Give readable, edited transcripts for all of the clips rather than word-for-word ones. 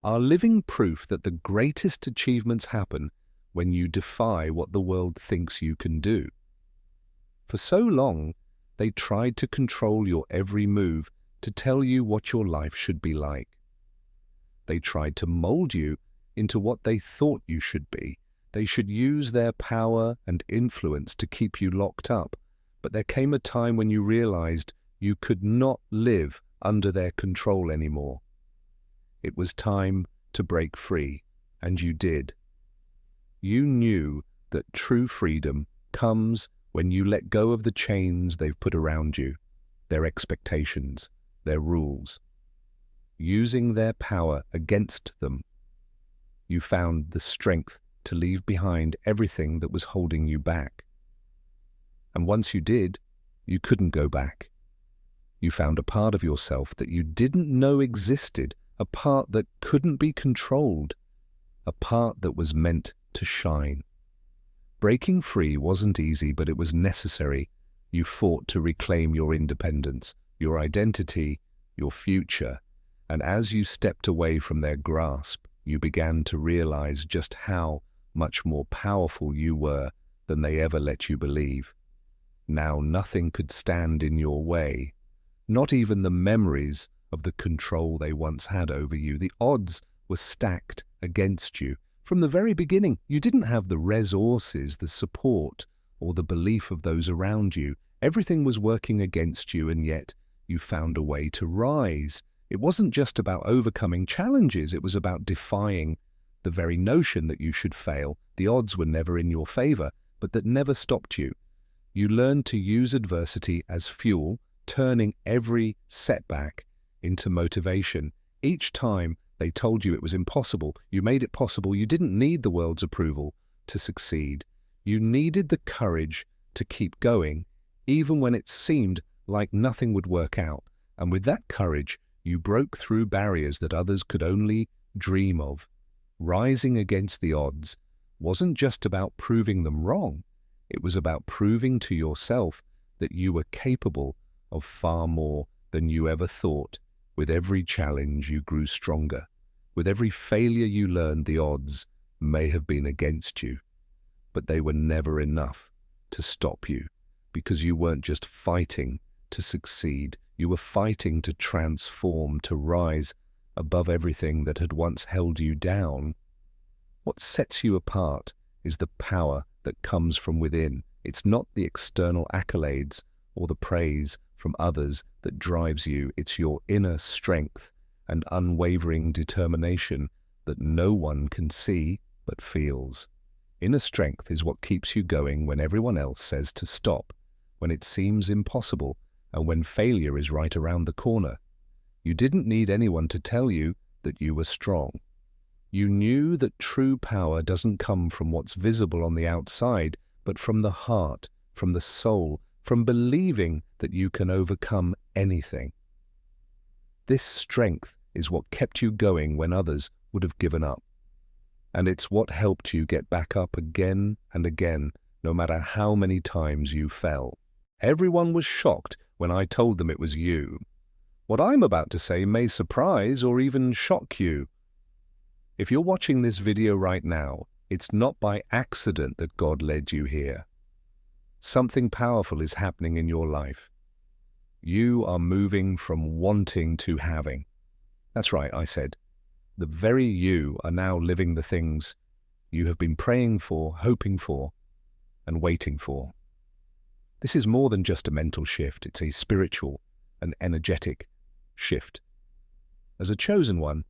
are living proof that the greatest achievements happen when you defy what the world thinks you can do. For so long, they tried to control your every move, to tell you what your life should be like. They tried to mold you into what they thought you should be. They should use their power and influence to keep you locked up. But there came a time when you realized you could not live under their control anymore. It was time to break free, and you did. You knew that true freedom comes when you let go of the chains they've put around you, their expectations, their rules. Using their power against them, you found the strength to leave behind everything that was holding you back. And once you did, you couldn't go back. You found a part of yourself that you didn't know existed, a part that couldn't be controlled, a part that was meant to shine. Breaking free wasn't easy, but it was necessary. You fought to reclaim your independence, your identity, your future. And as you stepped away from their grasp, you began to realize just how much more powerful you were than they ever let you believe. Now nothing could stand in your way, not even the memories of the control they once had over you. The odds were stacked against you. From the very beginning, you didn't have the resources, the support, or the belief of those around you. Everything was working against you, and yet you found a way to rise. It wasn't just about overcoming challenges, it was about defying the very notion that you should fail. The odds were never in your favor, but that never stopped you. You learned to use adversity as fuel, turning every setback into motivation. Each time they told you it was impossible, you made it possible. You didn't need the world's approval to succeed. You needed the courage to keep going, even when it seemed like nothing would work out. And with that courage, you broke through barriers that others could only dream of. Rising against the odds wasn't just about proving them wrong. It was about proving to yourself that you were capable of far more than you ever thought. With every challenge, you grew stronger. With every failure, you learned the odds may have been against you, but they were never enough to stop you, because you weren't just fighting to succeed. You were fighting to transform, to rise above everything that had once held you down. What sets you apart is the power that comes from within. It's not the external accolades or the praise from others that drives you. It's your inner strength and unwavering determination that no one can see but feels. Inner strength is what keeps you going when everyone else says to stop, when it seems impossible, and when failure is right around the corner. You didn't need anyone to tell you that you were strong. You knew that true power doesn't come from what's visible on the outside, but from the heart, from the soul, from believing that you can overcome anything. This strength is what kept you going when others would have given up. And it's what helped you get back up again and again, no matter how many times you fell. Everyone was shocked when I told them it was you. What I'm about to say may surprise or even shock you. If you're watching this video right now, it's not by accident that God led you here. Something powerful is happening in your life. You are moving from wanting to having. That's right, I said. The very you are now living the things you have been praying for, hoping for, and waiting for. This is more than just a mental shift. It's a spiritual and energetic shift. As a chosen one,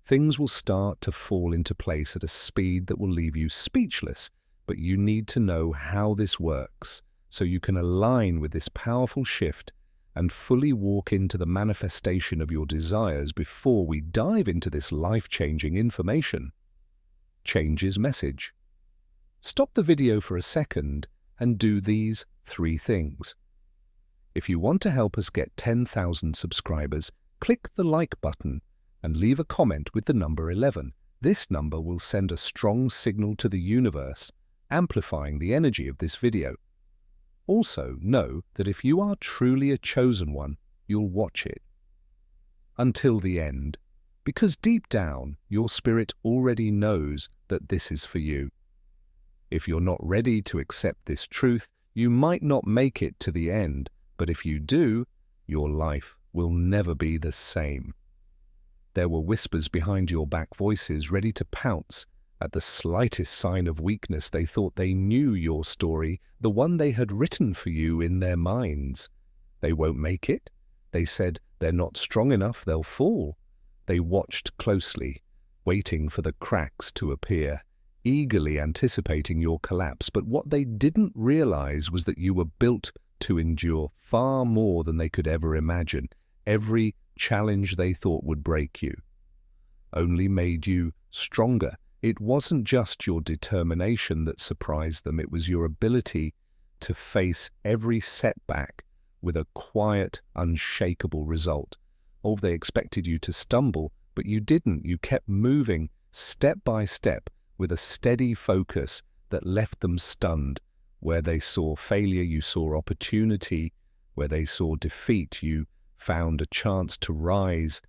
things will start to fall into place at a speed that will leave you speechless, but you need to know how this works so you can align with this powerful shift and fully walk into the manifestation of your desires. Before we dive into this life-changing information. Change's message. Stop the video for a second and do these 3 things. If you want to help us get 10,000 subscribers, click the like button and leave a comment with the number 11. This number will send a strong signal to the universe, amplifying the energy of this video. Also, know that if you are truly a chosen one, you'll watch it until the end, Because deep down, your spirit already knows that this is for you. If you're not ready to accept this truth, you might not make it to the end, but if you do, your life will never be the same. There were whispers behind your back, voices ready to pounce at the slightest sign of weakness. They thought they knew your story, the one they had written for you in their minds. They won't make it. They said they're not strong enough, they'll fall. They watched closely, waiting for the cracks to appear, eagerly anticipating your collapse. But what they didn't realize was that you were built to endure far more than they could ever imagine. Every challenge they thought would break you only made you stronger. It wasn't just your determination that surprised them, it was your ability to face every setback with a quiet, unshakable result. Oh, they expected you to stumble, but you didn't. You kept moving step by step with a steady focus that left them stunned. Where they saw failure, you saw opportunity. Where they saw defeat, you found a chance to rise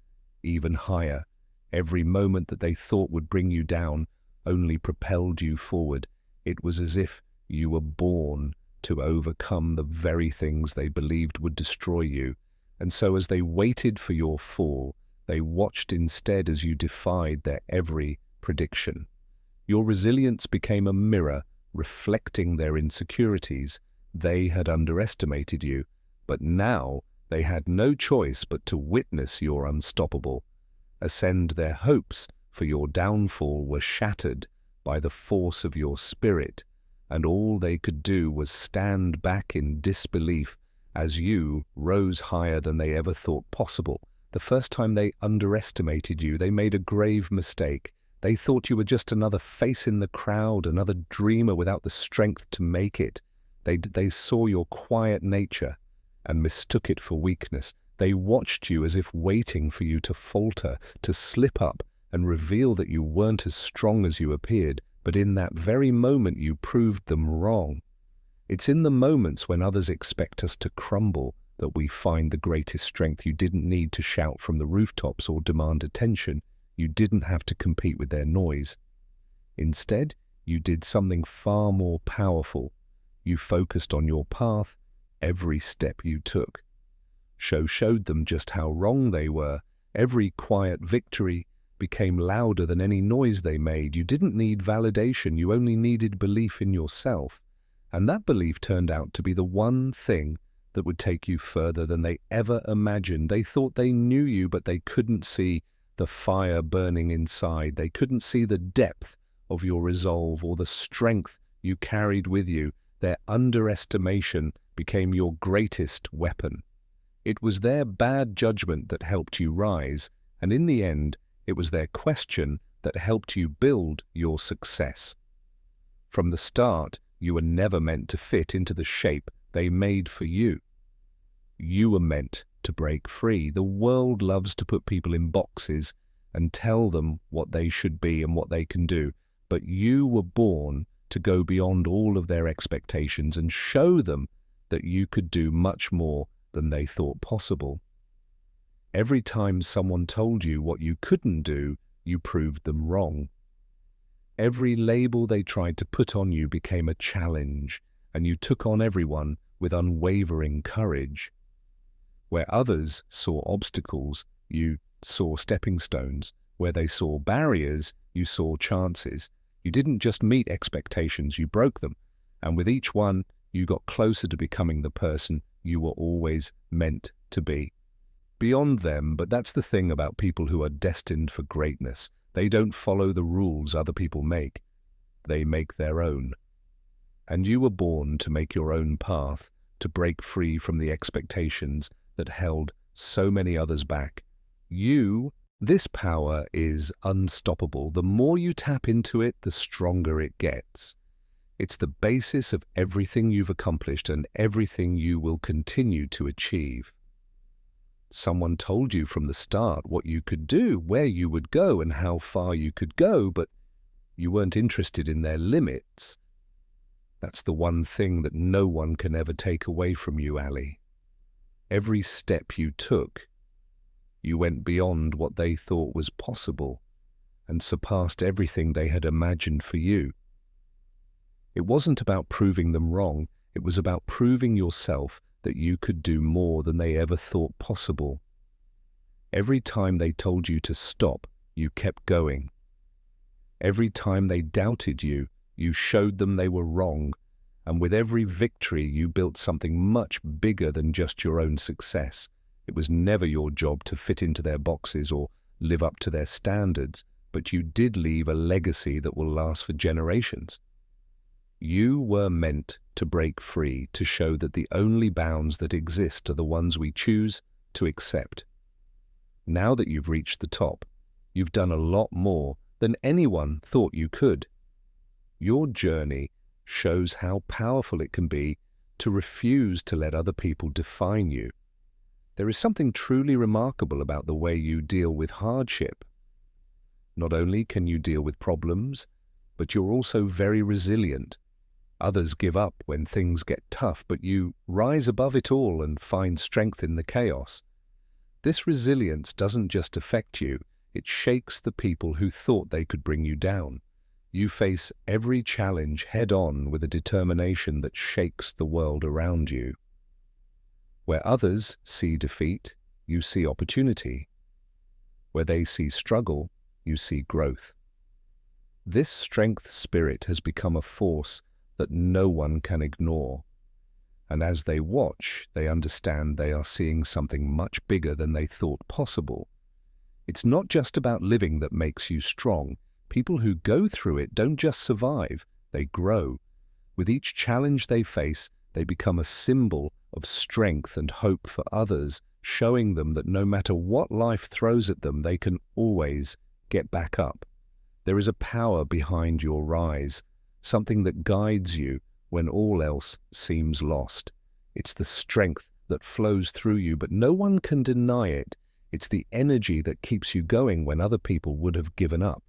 even higher. Every moment that they thought would bring you down only propelled you forward. It was as if you were born to overcome the very things they believed would destroy you. And so as they waited for your fall, they watched instead as you defied their every prediction. Your resilience became a mirror reflecting their insecurities. They had underestimated you, but now they had no choice but to witness your unstoppable ascend. Their hopes for your downfall were shattered by the force of your spirit, and all they could do was stand back in disbelief as you rose higher than they ever thought possible. The first time they underestimated you, they made a grave mistake. They thought you were just another face in the crowd, another dreamer without the strength to make it. They saw your quiet nature and mistook it for weakness. They watched you as if waiting for you to falter, to slip up and reveal that you weren't as strong as you appeared. But in that very moment you proved them wrong. It's in the moments when others expect us to crumble that we find the greatest strength. You didn't need to shout from the rooftops or demand attention. You didn't have to compete with their noise. Instead, you did something far more powerful. You focused on your path every step you took. Showed them just how wrong they were. Every quiet victory became louder than any noise they made. You didn't need validation, you only needed belief in yourself. And that belief turned out to be the one thing that would take you further than they ever imagined. They thought they knew you, but they couldn't see the fire burning inside. They couldn't see the depth of your resolve or the strength you carried with you. Their underestimation became your greatest weapon. It was their bad judgment that helped you rise, and in the end, it was their question that helped you build your success. From the start, you were never meant to fit into the shape they made for you. You were meant to break free. The world loves to put people in boxes and tell them what they should be and what they can do. But you were born to go beyond all of their expectations and show them that you could do much more than they thought possible. Every time someone told you what you couldn't do, you proved them wrong. Every label they tried to put on you became a challenge, and you took on everyone with unwavering courage. Where others saw obstacles, you saw stepping stones. Where they saw barriers, you saw chances. You didn't just meet expectations, you broke them. And with each one, you got closer to becoming the person you were always meant to be. Beyond them, but that's the thing about people who are destined for greatness. They don't follow the rules other people make. They make their own. And you were born to make your own path, to break free from the expectations that held so many others back. This power is unstoppable. The more you tap into it, the stronger it gets. It's the basis of everything you've accomplished and everything you will continue to achieve. Someone told you from the start what you could do, where you would go, and how far you could go, but you weren't interested in their limits. That's the one thing that no one can ever take away from you, Ali. Every step you took You went beyond what they thought was possible and surpassed everything they had imagined for you. It wasn't about proving them wrong, it was about proving yourself that you could do more than they ever thought possible. Every time they told you to stop, you kept going. Every time they doubted you, you showed them they were wrong, and with every victory you built something much bigger than just your own success. It was never your job to fit into their boxes or live up to their standards, but you did leave a legacy that will last for generations. You were meant to break free, to show that the only bounds that exist are the ones we choose to accept. Now that you've reached the top, you've done a lot more than anyone thought you could. Your journey shows how powerful it can be to refuse to let other people define you. There is something truly remarkable about the way you deal with hardship. Not only can you deal with problems, but you're also very resilient. Others give up when things get tough, but you rise above it all and find strength in the chaos. This resilience doesn't just affect you, it shakes the people who thought they could bring you down. You face every challenge head-on with a determination that shakes the world around you. Where others see defeat, you see opportunity. Where they see struggle, you see growth. This strength spirit has become a force that no one can ignore. And as they watch, they understand they are seeing something much bigger than they thought possible. It's not just about living that makes you strong. People who go through it don't just survive, they grow. With each challenge they face, they become a symbol of strength and hope for others, showing them that no matter what life throws at them, they can always get back up. There is a power behind your rise, something that guides you when all else seems lost. It's the strength that flows through you, but no one can deny it. It's the energy that keeps you going when other people would have given up.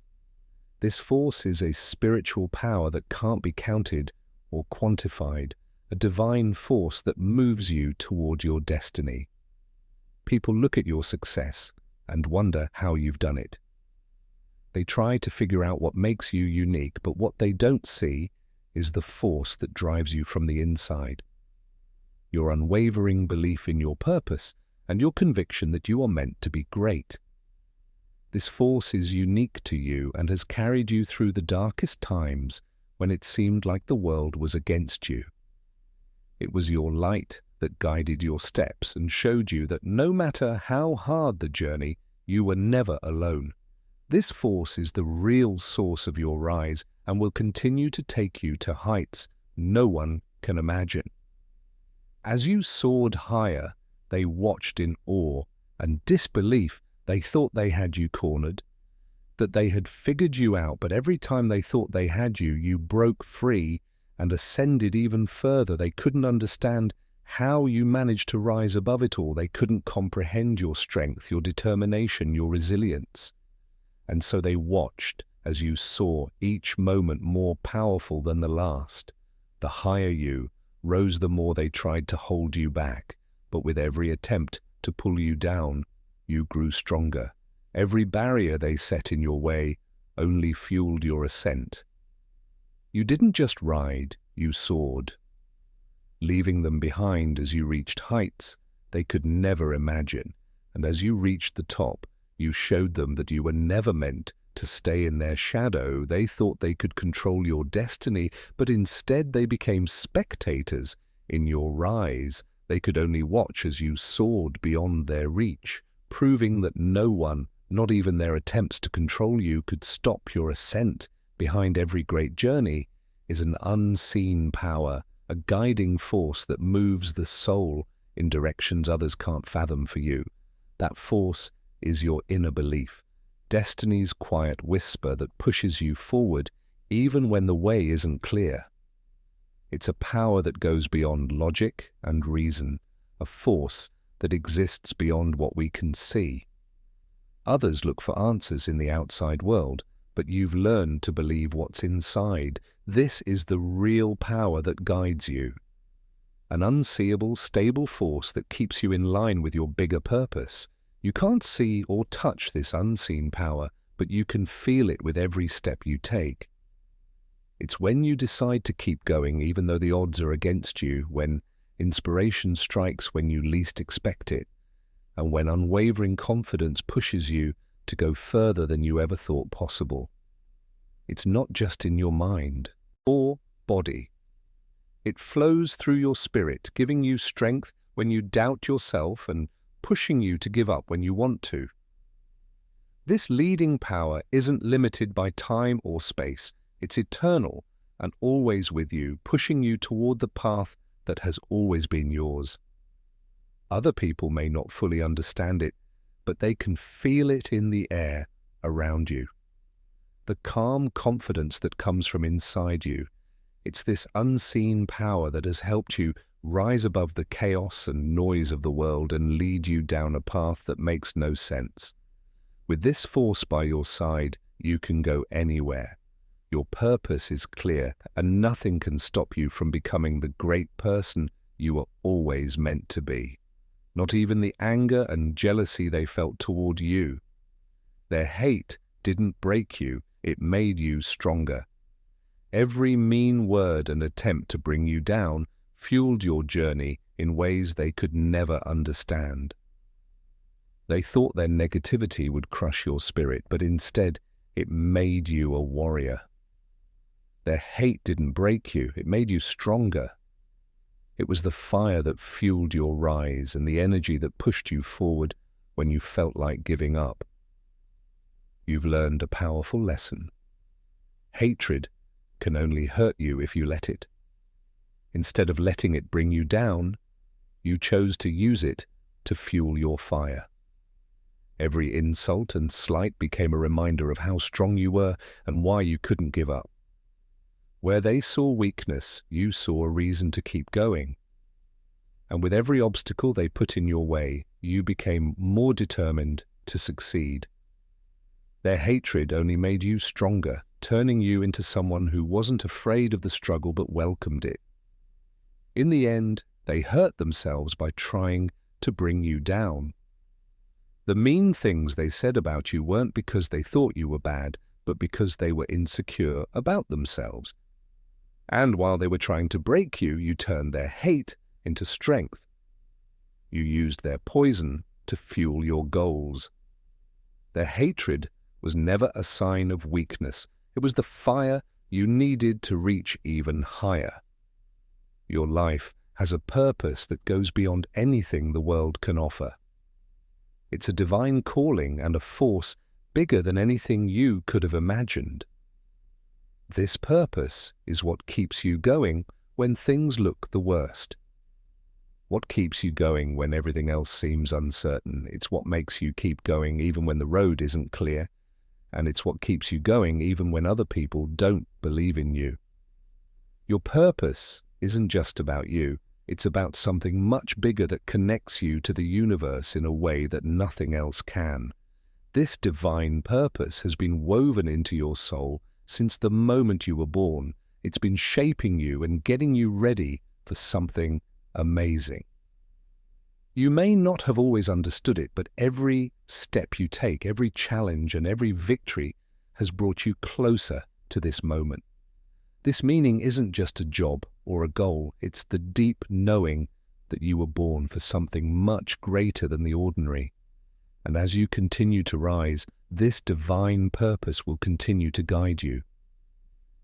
This force is a spiritual power that can't be counted or quantified, a divine force that moves you toward your destiny. People look at your success and wonder how you've done it. They try to figure out what makes you unique, but what they don't see is the force that drives you from the inside. Your unwavering belief in your purpose and your conviction that you are meant to be great. This force is unique to you and has carried you through the darkest times when it seemed like the world was against you. It was your light that guided your steps and showed you that no matter how hard the journey, you were never alone. This force is the real source of your rise and will continue to take you to heights no one can imagine. As you soared higher, they watched in awe and disbelief. They thought they had you cornered, that they had figured you out, but every time they thought they had you, you broke free and ascended even further. They couldn't understand how you managed to rise above it all. They couldn't comprehend your strength, your determination, your resilience. And so they watched as you saw each moment more powerful than the last. The higher you rose, the more they tried to hold you back. But with every attempt to pull you down, you grew stronger. Every barrier they set in your way only fueled your ascent. You didn't just ride, you soared, leaving them behind as you reached heights they could never imagine. And as you reached the top, you showed them that you were never meant to stay in their shadow. They thought they could control your destiny, but instead they became spectators in your rise. They could only watch as you soared beyond their reach, proving that no one, not even their attempts to control you, could stop your ascent. Behind every great journey is an unseen power, a guiding force that moves the soul in directions others can't fathom for you. That force is your inner belief, destiny's quiet whisper that pushes you forward even when the way isn't clear. It's a power that goes beyond logic and reason, a force that exists beyond what we can see. Others look for answers in the outside world, but you've learned to believe what's inside. This is the real power that guides you. An unseeable, stable force that keeps you in line with your bigger purpose. You can't see or touch this unseen power, but you can feel it with every step you take. It's when you decide to keep going even though the odds are against you, when inspiration strikes when you least expect it, and when unwavering confidence pushes you to go further than you ever thought possible. It's not just in your mind or body. It flows through your spirit, giving you strength when you doubt yourself and pushing you to give up when you want to. This leading power isn't limited by time or space. It's eternal and always with you, pushing you toward the path that has always been yours. Other people may not fully understand it, but they can feel it in the air around you. The calm confidence that comes from inside you. It's this unseen power that has helped you rise above the chaos and noise of the world and lead you down a path that makes no sense. With this force by your side, you can go anywhere. Your purpose is clear, and nothing can stop you from becoming the great person you were always meant to be. Not even the anger and jealousy they felt toward you. Their hate didn't break you, it made you stronger. Every mean word and attempt to bring you down fueled your journey in ways they could never understand. They thought their negativity would crush your spirit, but instead it made you a warrior. Their hate didn't break you, it made you stronger. It was the fire that fueled your rise and the energy that pushed you forward when you felt like giving up. You've learned a powerful lesson. Hatred can only hurt you if you let it. Instead of letting it bring you down, you chose to use it to fuel your fire. Every insult and slight became a reminder of how strong you were and why you couldn't give up. Where they saw weakness, you saw a reason to keep going. And with every obstacle they put in your way, you became more determined to succeed. Their hatred only made you stronger, turning you into someone who wasn't afraid of the struggle but welcomed it. In the end, they hurt themselves by trying to bring you down. The mean things they said about you weren't because they thought you were bad, but because they were insecure about themselves. And while they were trying to break you, you turned their hate into strength. You used their poison to fuel your goals. Their hatred was never a sign of weakness. It was the fire you needed to reach even higher. Your life has a purpose that goes beyond anything the world can offer. It's a divine calling and a force bigger than anything you could have imagined. This purpose is what keeps you going when things look the worst. What keeps you going when everything else seems uncertain? It's what makes you keep going even when the road isn't clear, and it's what keeps you going even when other people don't believe in you. Your purpose isn't just about you. It's about something much bigger that connects you to the universe in a way that nothing else can. This divine purpose has been woven into your soul since the moment you were born. It's been shaping you and getting you ready for something amazing. You may not have always understood it, but every step you take, every challenge and every victory has brought you closer to this moment. This meaning isn't just a job or a goal, it's the deep knowing that you were born for something much greater than the ordinary. And as you continue to rise, this divine purpose will continue to guide you.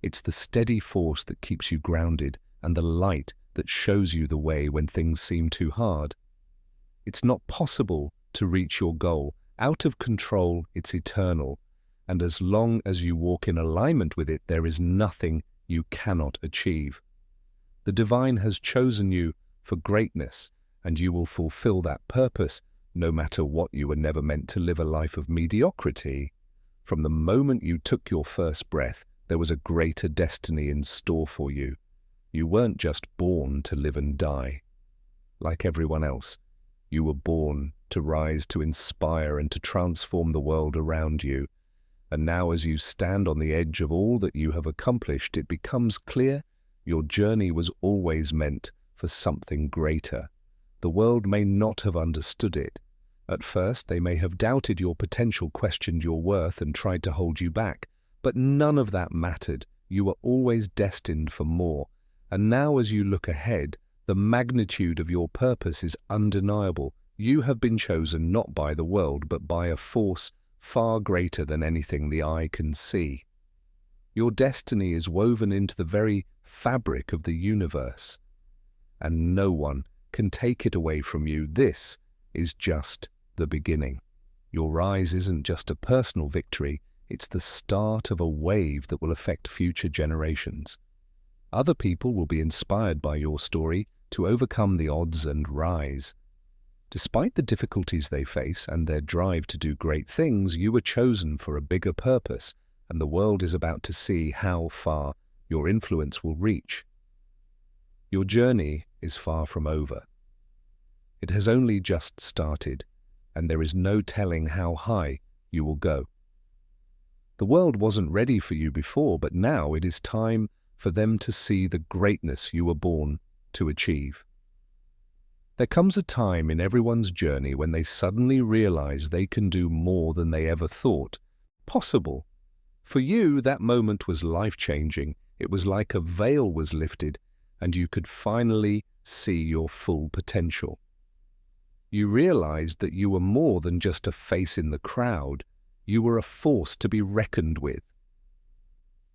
It's the steady force that keeps you grounded and the light that shows you the way when things seem too hard. It's not possible to reach your goal. Out of control, it's eternal. And as long as you walk in alignment with it, there is nothing you cannot achieve. The divine has chosen you for greatness, and you will fulfill that purpose no matter what. You were never meant to live a life of mediocrity. From the moment you took your first breath, there was a greater destiny in store for you. You weren't just born to live and die. Like everyone else, you were born to rise, to inspire, and to transform the world around you. And now as you stand on the edge of all that you have accomplished, it becomes clear your journey was always meant for something greater. The world may not have understood it, At first, they may have doubted your potential, questioned your worth, and tried to hold you back. But none of that mattered. You were always destined for more. And now, as you look ahead, the magnitude of your purpose is undeniable. You have been chosen not by the world, but by a force far greater than anything the eye can see. Your destiny is woven into the very fabric of the universe, and no one can take it away from you. This is just the beginning. Your rise isn't just a personal victory, it's the start of a wave that will affect future generations. Other people will be inspired by your story to overcome the odds and rise. Despite the difficulties they face and their drive to do great things, you were chosen for a bigger purpose, and the world is about to see how far your influence will reach. Your journey is far from over. It has only just started, and there is no telling how high you will go. The world wasn't ready for you before, but now it is time for them to see the greatness you were born to achieve. There comes a time in everyone's journey when they suddenly realize they can do more than they ever thought possible. For you, that moment was life-changing. It was like a veil was lifted, and you could finally see your full potential. You realized that you were more than just a face in the crowd. You were a force to be reckoned with.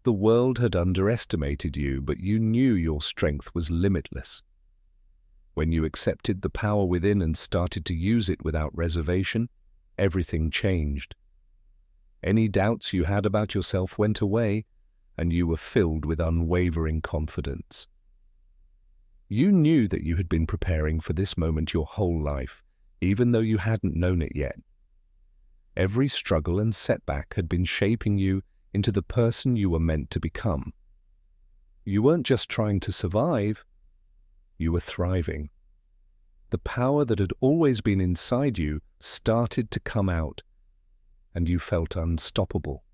The world had underestimated you, but you knew your strength was limitless. When you accepted the power within and started to use it without reservation, everything changed. Any doubts you had about yourself went away, and you were filled with unwavering confidence. You knew that you had been preparing for this moment your whole life, even though you hadn't known it yet. Every struggle and setback had been shaping you into the person you were meant to become. You weren't just trying to survive, you were thriving. The power that had always been inside you started to come out, and you felt unstoppable.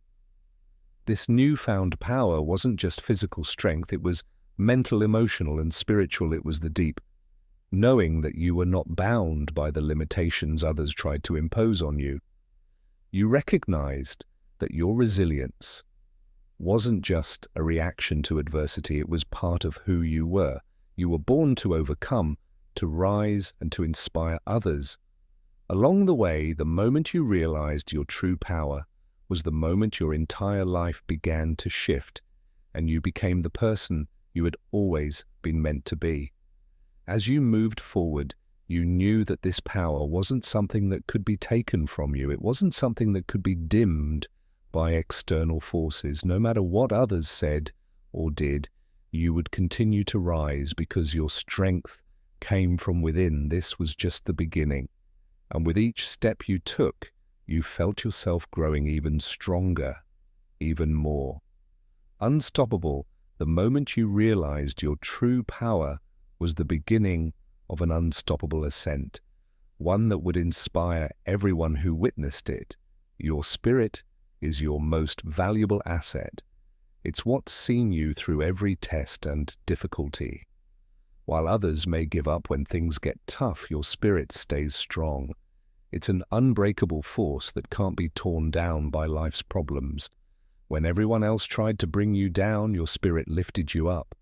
This newfound power wasn't just physical strength, it was mental, emotional, and spiritual. It was the deep knowing that you were not bound by the limitations others tried to impose on you. You recognized that your resilience wasn't just a reaction to adversity, it was part of who you were. You were born to overcome, to rise, and to inspire others. Along the way, the moment you realized your true power was the moment your entire life began to shift, and you became the person you had always been meant to be. As you moved forward, you knew that this power wasn't something that could be taken from you. It wasn't something that could be dimmed by external forces. No matter what others said or did, you would continue to rise because your strength came from within. This was just the beginning. And with each step you took, you felt yourself growing even stronger, even more. Unstoppable, the moment you realized your true power was the beginning of an unstoppable ascent, one that would inspire everyone who witnessed it. Your spirit is your most valuable asset. It's what's seen you through every test and difficulty. While others may give up when things get tough, your spirit stays strong. It's an unbreakable force that can't be torn down by life's problems. When everyone else tried to bring you down, your spirit lifted you up.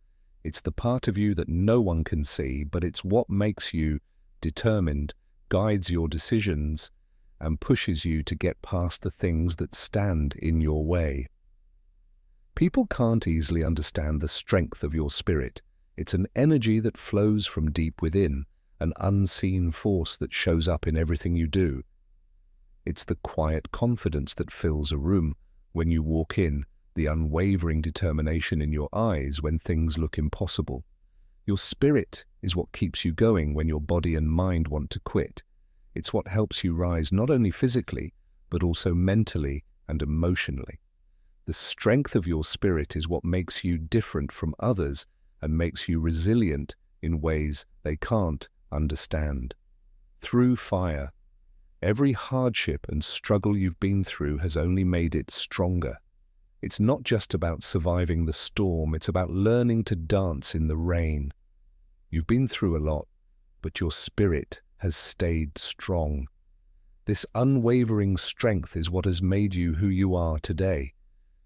It's the part of you that no one can see, but it's what makes you determined, guides your decisions, and pushes you to get past the things that stand in your way. People can't easily understand the strength of your spirit. It's an energy that flows from deep within, an unseen force that shows up in everything you do. It's the quiet confidence that fills a room when you walk in, the unwavering determination in your eyes when things look impossible. Your spirit is what keeps you going when your body and mind want to quit. It's what helps you rise not only physically, but also mentally and emotionally. The strength of your spirit is what makes you different from others and makes you resilient in ways they can't understand. Through fire, every hardship and struggle you've been through has only made it stronger. It's not just about surviving the storm, it's about learning to dance in the rain. You've been through a lot, but your spirit has stayed strong. This unwavering strength is what has made you who you are today.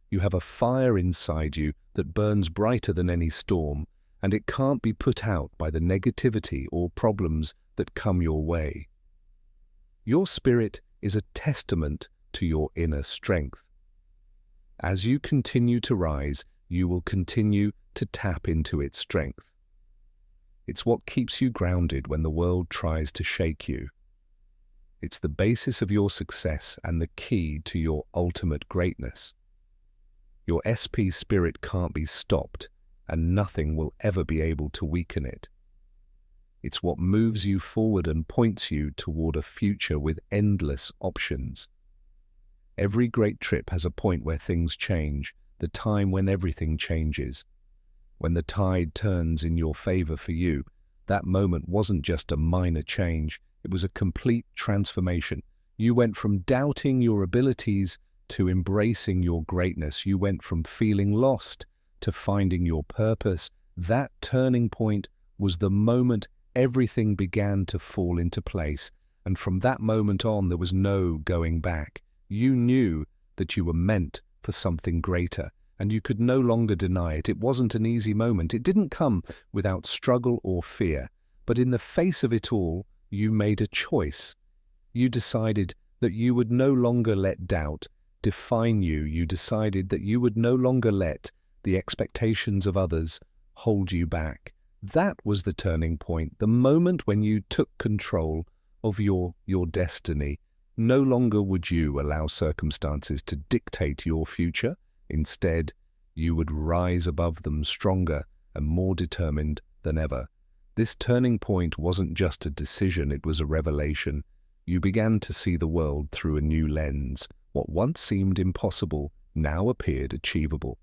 You have a fire inside you that burns brighter than any storm, and it can't be put out by the negativity or problems that come your way. Your spirit is a testament to your inner strength. As you continue to rise, you will continue to tap into its strength. It's what keeps you grounded when the world tries to shake you. It's the basis of your success and the key to your ultimate greatness. Your SP spirit can't be stopped, and nothing will ever be able to weaken it. It's what moves you forward and points you toward a future with endless options. Every great trip has a point where things change, the time when everything changes. When the tide turns in your favor for you, that moment wasn't just a minor change, it was a complete transformation. You went from doubting your abilities to embracing your greatness. You went from feeling lost to finding your purpose. That turning point was the moment everything began to fall into place, and from that moment on there was no going back. You knew that you were meant for something greater, and you could no longer deny it. It wasn't an easy moment. It didn't come without struggle or fear, but in the face of it all, you made a choice. You decided that you would no longer let doubt define you. You decided that you would no longer let the expectations of others hold you back. That was the turning point, the moment when you took control of your destiny. No longer would you allow circumstances to dictate your future. Instead, you would rise above them stronger and more determined than ever. This turning point wasn't just a decision, it was a revelation. You began to see the world through a new lens. What once seemed impossible now appeared achievable.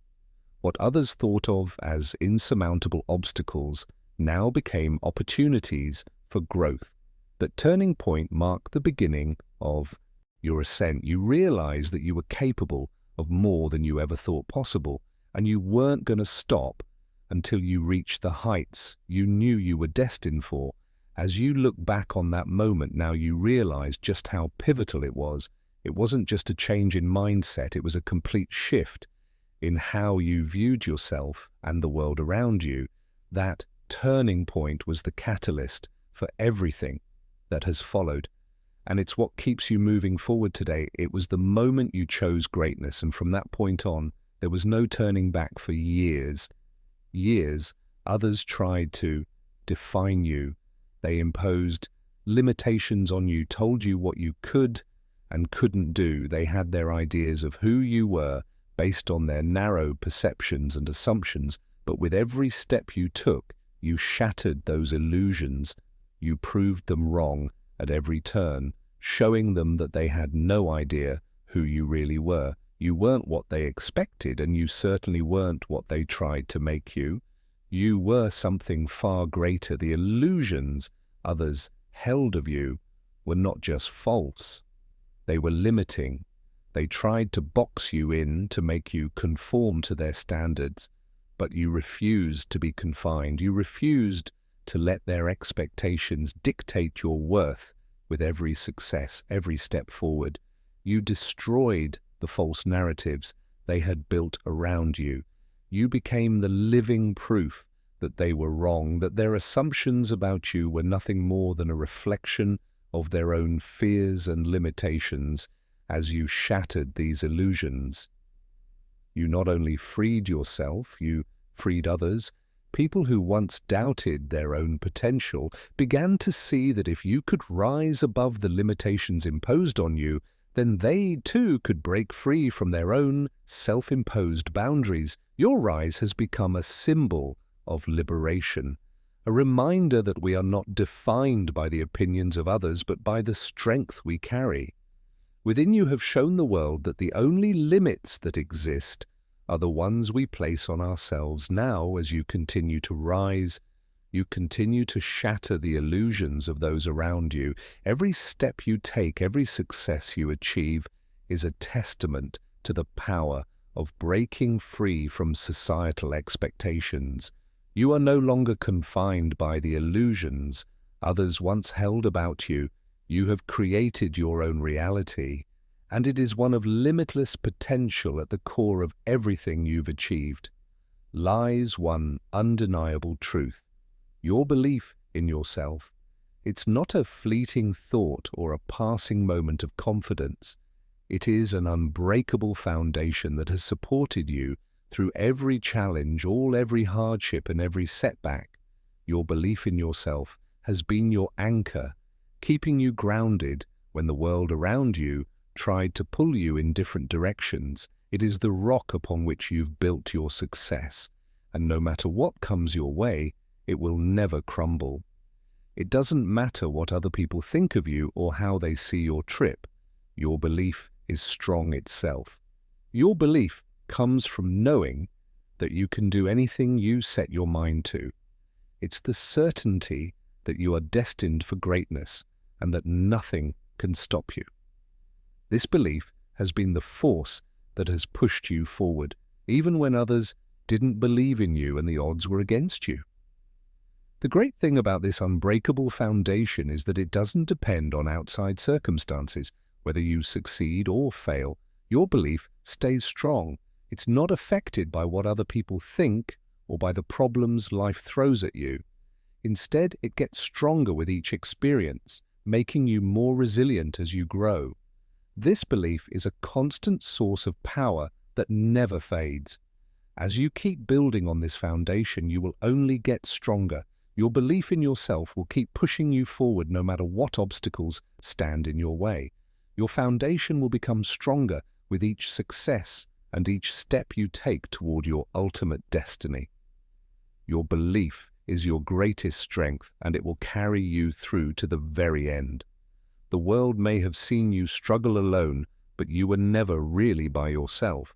What others thought of as insurmountable obstacles now became opportunities for growth. That turning point marked the beginning of your ascent. You realized that you were capable of more than you ever thought possible, and you weren't going to stop until you reached the heights you knew you were destined for. As you look back on that moment now, you realize just how pivotal it was. It wasn't just a change in mindset, it was a complete shift in how you viewed yourself and the world around you. That turning point was the catalyst for everything that has followed. And it's what keeps you moving forward today. It was the moment you chose greatness, and from that point on, there was no turning back for years. Years, others tried to define you. They imposed limitations on you, told you what you could and couldn't do. They had their ideas of who you were based on their narrow perceptions and assumptions, but with every step you took, you shattered those illusions. You proved them wrong at every turn, showing them that they had no idea who you really were. You weren't what they expected, and you certainly weren't what they tried to make you. You were something far greater. The illusions others held of you were not just false, they were limiting. They tried to box you in to make you conform to their standards, but you refused to be confined. You refused to let their expectations dictate your worth with every success, every step forward. You destroyed the false narratives they had built around you. You became the living proof that they were wrong, that their assumptions about you were nothing more than a reflection of their own fears and limitations. As you shattered these illusions, you not only freed yourself, you freed others. People who once doubted their own potential began to see that if you could rise above the limitations imposed on you, then they too could break free from their own self-imposed boundaries. Your rise has become a symbol of liberation, a reminder that we are not defined by the opinions of others, but by the strength we carry. Within you have shown the world that the only limits that exist are the ones we place on ourselves. Now, as you continue to rise, you continue to shatter the illusions of those around you. Every step you take, every success you achieve is a testament to the power of breaking free from societal expectations. You are no longer confined by the illusions others once held about you. You have created your own reality, and it is one of limitless potential at the core of everything you've achieved. Lies one undeniable truth: your belief in yourself. It's not a fleeting thought or a passing moment of confidence. It is an unbreakable foundation that has supported you through every challenge, every hardship and every setback. Your belief in yourself has been your anchor, keeping you grounded when the world around you tried to pull you in different directions. It is the rock upon which you've built your success, and no matter what comes your way, it will never crumble. It doesn't matter what other people think of you or how they see your trip. Your belief is strong itself. Your belief comes from knowing that you can do anything you set your mind to. It's the certainty that you are destined for greatness and that nothing can stop you. This belief has been the force that has pushed you forward, even when others didn't believe in you and the odds were against you. The great thing about this unbreakable foundation is that it doesn't depend on outside circumstances. Whether you succeed or fail, your belief stays strong. It's not affected by what other people think or by the problems life throws at you. Instead, it gets stronger with each experience, making you more resilient as you grow. This belief is a constant source of power that never fades. As you keep building on this foundation, you will only get stronger. Your belief in yourself will keep pushing you forward no matter what obstacles stand in your way. Your foundation will become stronger with each success and each step you take toward your ultimate destiny. Your belief is your greatest strength, and it will carry you through to the very end. The world may have seen you struggle alone, but you were never really by yourself.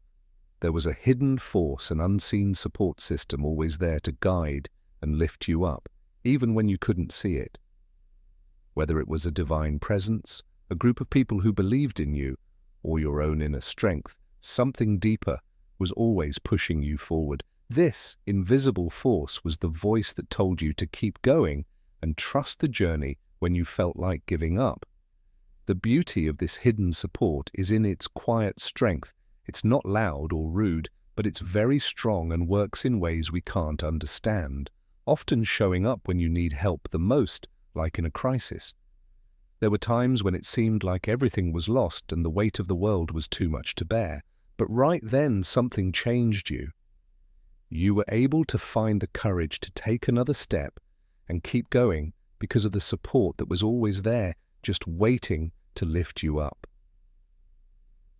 There was a hidden force, an unseen support system always there to guide and lift you up, even when you couldn't see it. Whether it was a divine presence, a group of people who believed in you, or your own inner strength, something deeper was always pushing you forward. This invisible force was the voice that told you to keep going and trust the journey when you felt like giving up. The beauty of this hidden support is in its quiet strength. It's not loud or rude, but it's very strong and works in ways we can't understand, often showing up when you need help the most, like in a crisis. There were times when it seemed like everything was lost and the weight of the world was too much to bear, but right then something changed you. You were able to find the courage to take another step and keep going because of the support that was always there, just waiting to lift you up.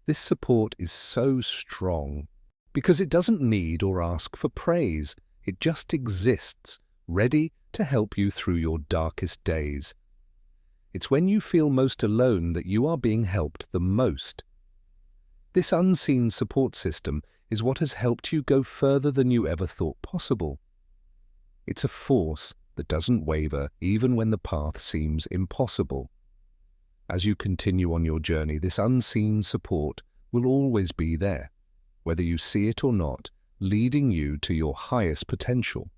This support is so strong because it doesn't need or ask for praise. It just exists, ready to help you through your darkest days. It's when you feel most alone that you are being helped the most. This unseen support system is what has helped you go further than you ever thought possible. It's a force that doesn't waver even when the path seems impossible. As you continue on your journey, this unseen support will always be there, whether you see it or not, leading you to your highest potential.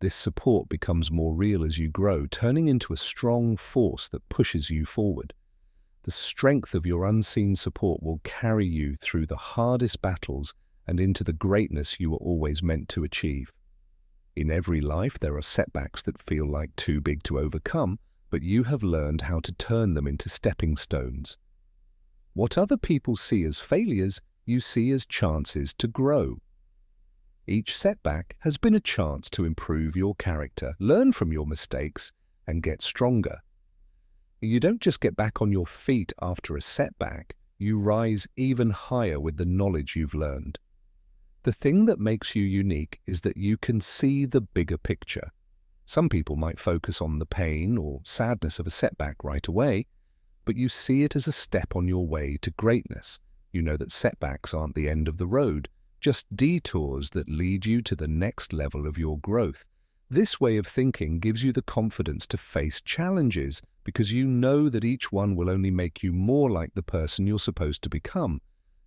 This support becomes more real as you grow, turning into a strong force that pushes you forward. The strength of your unseen support will carry you through the hardest battles and into the greatness you were always meant to achieve. In every life, there are setbacks that feel like too big to overcome, but you have learned how to turn them into stepping stones. What other people see as failures, you see as chances to grow. Each setback has been a chance to improve your character, learn from your mistakes, and get stronger. You don't just get back on your feet after a setback, you rise even higher with the knowledge you've learned. The thing that makes you unique is that you can see the bigger picture. Some people might focus on the pain or sadness of a setback right away, but you see it as a step on your way to greatness. You know that setbacks aren't the end of the road, just detours that lead you to the next level of your growth. This way of thinking gives you the confidence to face challenges because you know that each one will only make you more like the person you're supposed to become.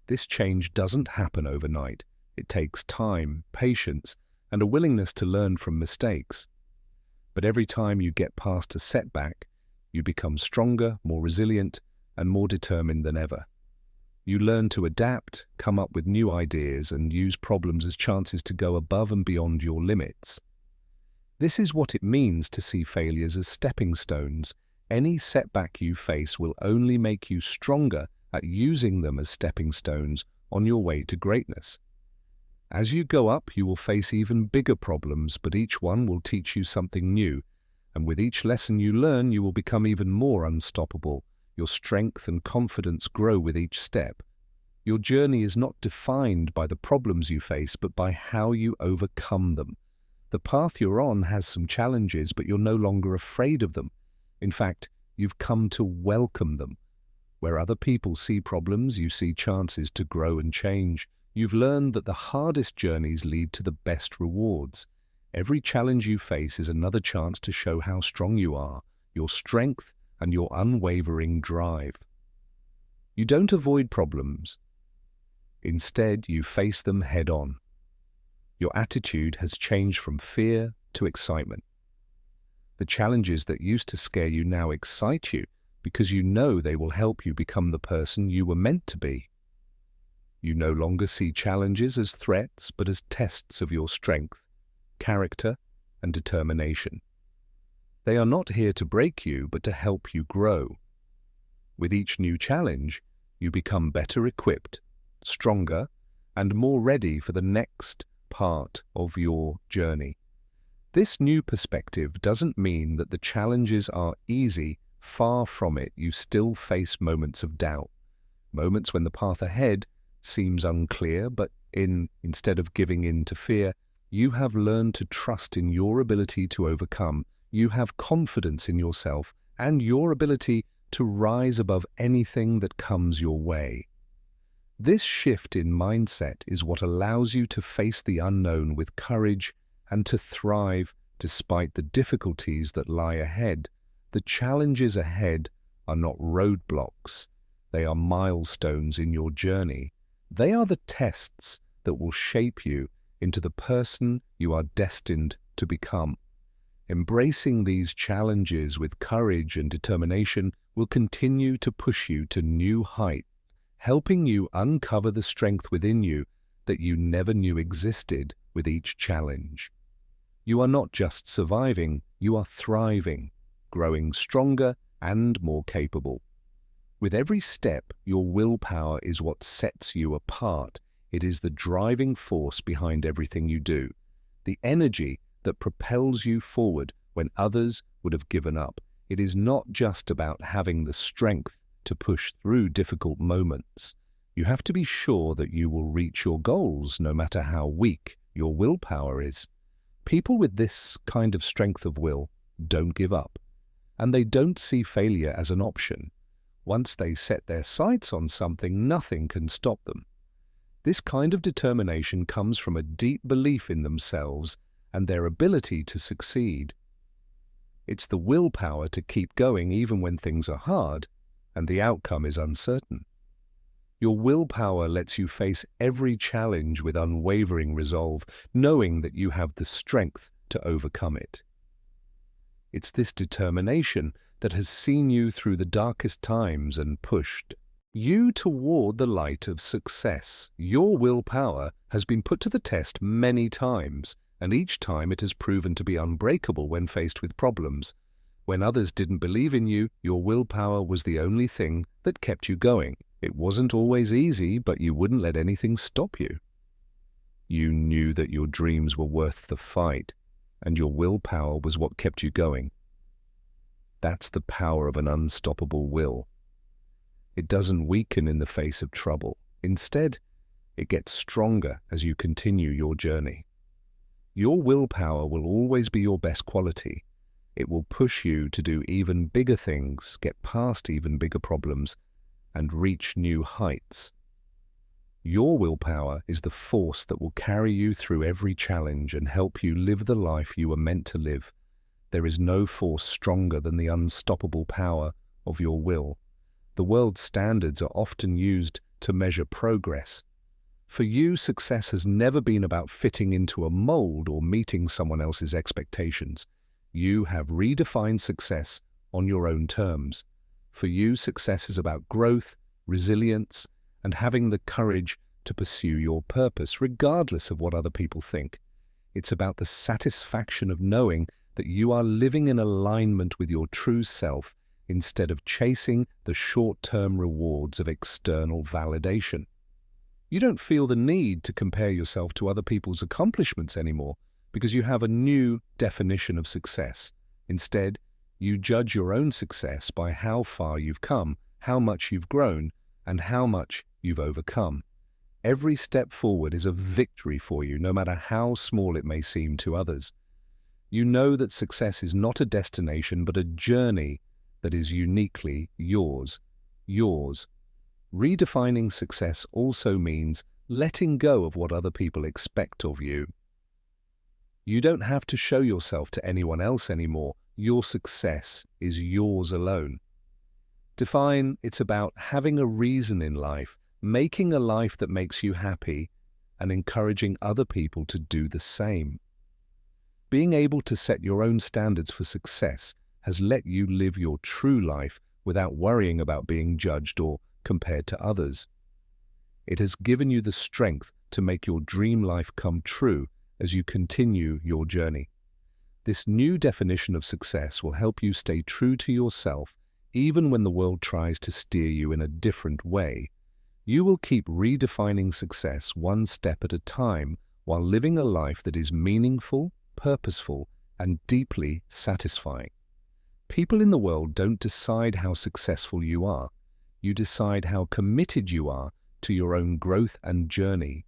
This change doesn't happen overnight. It takes time, patience, and a willingness to learn from mistakes. But every time you get past a setback, You become stronger, more resilient, and more determined than ever. You learn to adapt, come up with new ideas, and use problems as chances to go above and beyond your limits. This is what it means to see failures as stepping stones. Any setback you face will only make you stronger at using them as stepping stones on your way to greatness. As you go up, you will face even bigger problems, but each one will teach you something new, and with each lesson you learn, you will become even more unstoppable. Your strength and confidence grow with each step. Your journey is not defined by the problems you face, but by how you overcome them. The path you're on has some challenges, but you're no longer afraid of them. In fact, you've come to welcome them. Where other people see problems, you see chances to grow and change. You've learned that the hardest journeys lead to the best rewards. Every challenge you face is another chance to show how strong you are, your strength, and your unwavering drive. You don't avoid problems. Instead, you face them head-on. Your attitude has changed from fear to excitement. The challenges that used to scare you now excite you because you know they will help you become the person you were meant to be. You no longer see challenges as threats, but as tests of your strength, character, and determination. They are not here to break you, but to help you grow. With each new challenge, you become better equipped, stronger, and more ready for the next part of your journey. This new perspective doesn't mean that the challenges are easy. Far from it. You still face moments of doubt, moments when the path ahead seems unclear, but instead of giving in to fear, you have learned to trust in your ability to overcome. You have confidence in yourself and your ability to rise above anything that comes your way. This shift in mindset is what allows you to face the unknown with courage and to thrive despite the difficulties that lie ahead. The challenges ahead are not roadblocks. They are milestones in your journey. They are the tests that will shape you into the person you are destined to become. Embracing these challenges with courage and determination will continue to push you to new heights, helping you uncover the strength within you that you never knew existed with each challenge. You are not just surviving, you are thriving, growing stronger and more capable. With every step, your willpower is what sets you apart. It is the driving force behind everything you do, the energy that propels you forward when others would have given up. It is not just about having the strength to push through difficult moments. You have to be sure that you will reach your goals no matter how weak your willpower is. People with this kind of strength of will don't give up, and they don't see failure as an option. Once they set their sights on something, nothing can stop them. This kind of determination comes from a deep belief in themselves and their ability to succeed. It's the willpower to keep going even when things are hard and the outcome is uncertain. Your willpower lets you face every challenge with unwavering resolve, knowing that you have the strength to overcome it. It's this determination that has seen you through the darkest times and pushed you toward the light of success. Your willpower has been put to the test many times, and each time it has proven to be unbreakable when faced with problems. When others didn't believe in you, your willpower was the only thing that kept you going. It wasn't always easy, but you wouldn't let anything stop you. You knew that your dreams were worth the fight, and your willpower was what kept you going. That's the power of an unstoppable will. It doesn't weaken in the face of trouble. Instead, it gets stronger as you continue your journey. Your willpower will always be your best quality. It will push you to do even bigger things, get past even bigger problems, and reach new heights. Your willpower is the force that will carry you through every challenge and help you live the life you were meant to live. There is no force stronger than the unstoppable power of your will. The world's standards are often used to measure progress. For you, success has never been about fitting into a mold or meeting someone else's expectations. You have redefined success on your own terms. For you, success is about growth, resilience, and having the courage to pursue your purpose, regardless of what other people think. It's about the satisfaction of knowing that you are living in alignment with your true self instead of chasing the short-term rewards of external validation. You don't feel the need to compare yourself to other people's accomplishments anymore because you have a new definition of success. Instead, you judge your own success by how far you've come, how much you've grown, and how much you've overcome. Every step forward is a victory for you, no matter how small it may seem to others. You know that success is not a destination, but a journey that is uniquely yours. Yours. Redefining success also means letting go of what other people expect of you. You don't have to show yourself to anyone else anymore. Your success is yours alone. Define it's about having a reason in life, making a life that makes you happy, and encouraging other people to do the same. Being able to set your own standards for success has let you live your true life without worrying about being judged or compared to others. It has given you the strength to make your dream life come true as you continue your journey. This new definition of success will help you stay true to yourself even when the world tries to steer you in a different way. You will keep redefining success one step at a time while living a life that is meaningful, purposeful, and deeply satisfying. People in the world don't decide how successful you are. You decide how committed you are to your own growth and journey.